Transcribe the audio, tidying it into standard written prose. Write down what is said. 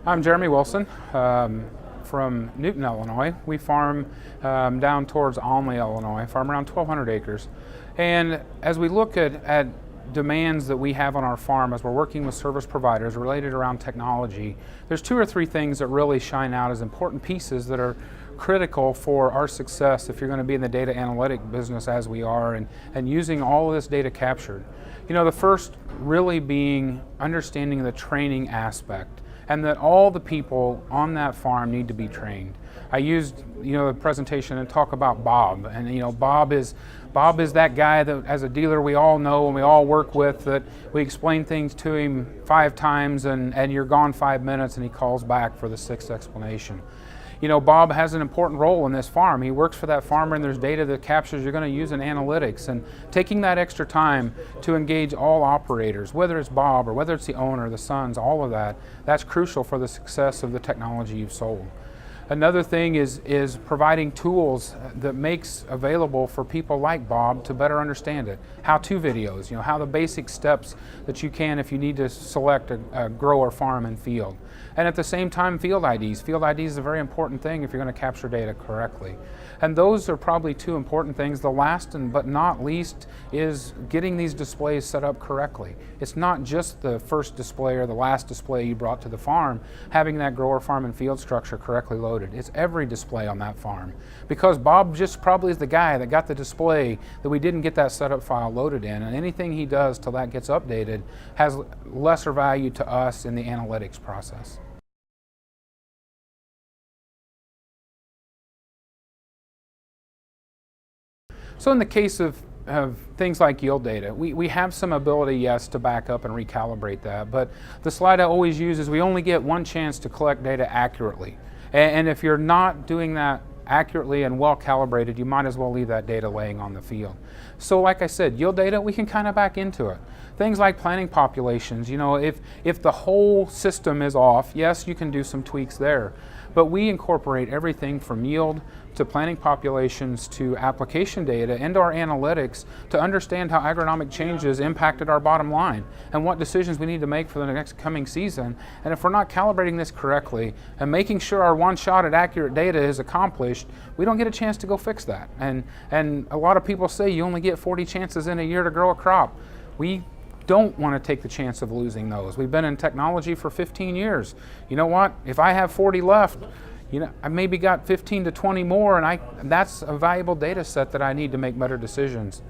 I'm Jeremy Wilson from Newton, Illinois. We farm down towards Olney, Illinois, farm around 1,200 acres. And as we look at demands that we have on our farm as we're working with service providers related around technology, there's two or three things that really shine out as important pieces that are critical for our success if you're going to be in the data analytic business as we are and using all of this data captured. You know, the first really being understanding the training aspect, and that all the people on that farm need to be trained. I used, the presentation and talk about Bob, and Bob is that guy that as a dealer we all know and we all work with, that we explain things to him 5 times and you're gone 5 minutes and he calls back for the 6th explanation. Bob has an important role in this farm. He works for that farmer and there's data that captures you're going to use in analytics, and taking that extra time to engage all operators, whether it's Bob or whether it's the owner, the sons, all of that, that's crucial for the success of the technology you've sold. Another thing is providing tools that makes available for people like Bob to better understand it. How-to videos, how the basic steps that you can if you need to select a grower, farm, and field. And at the same time, field IDs. Field IDs is a very important thing if you're going to capture data correctly. And those are probably 2 important things. The last but not least is getting these displays set up correctly. It's not just the first display or the last display you brought to the farm, having that grower, farm, and field structure correctly loaded. It's every display on that farm. Because Bob just probably is the guy that got the display that we didn't get that setup file loaded in, and anything he does till that gets updated has lesser value to us in the analytics process. So in the case of things like yield data, we have some ability, yes, to back up and recalibrate that, but the slide I always use is we only get one chance to collect data accurately. And if you're not doing that accurately and well calibrated, you might as well leave that data laying on the field. So like I said, yield data, we can kind of back into it. Things like planting populations, if the whole system is off, yes, you can do some tweaks there. But we incorporate everything from yield to planting populations to application data into our analytics to understand how agronomic changes impacted our bottom line and what decisions we need to make for the next coming season. And if we're not calibrating this correctly and making sure our one-shot at accurate data is accomplished, we don't get a chance to go fix that. And a lot of people say you only get 40 chances in a year to grow a crop. We don't want to take the chance of losing those. We've been in technology for 15 years. You know what? If I have 40 left, I maybe got 15 to 20 more, and that's a valuable data set that I need to make better decisions.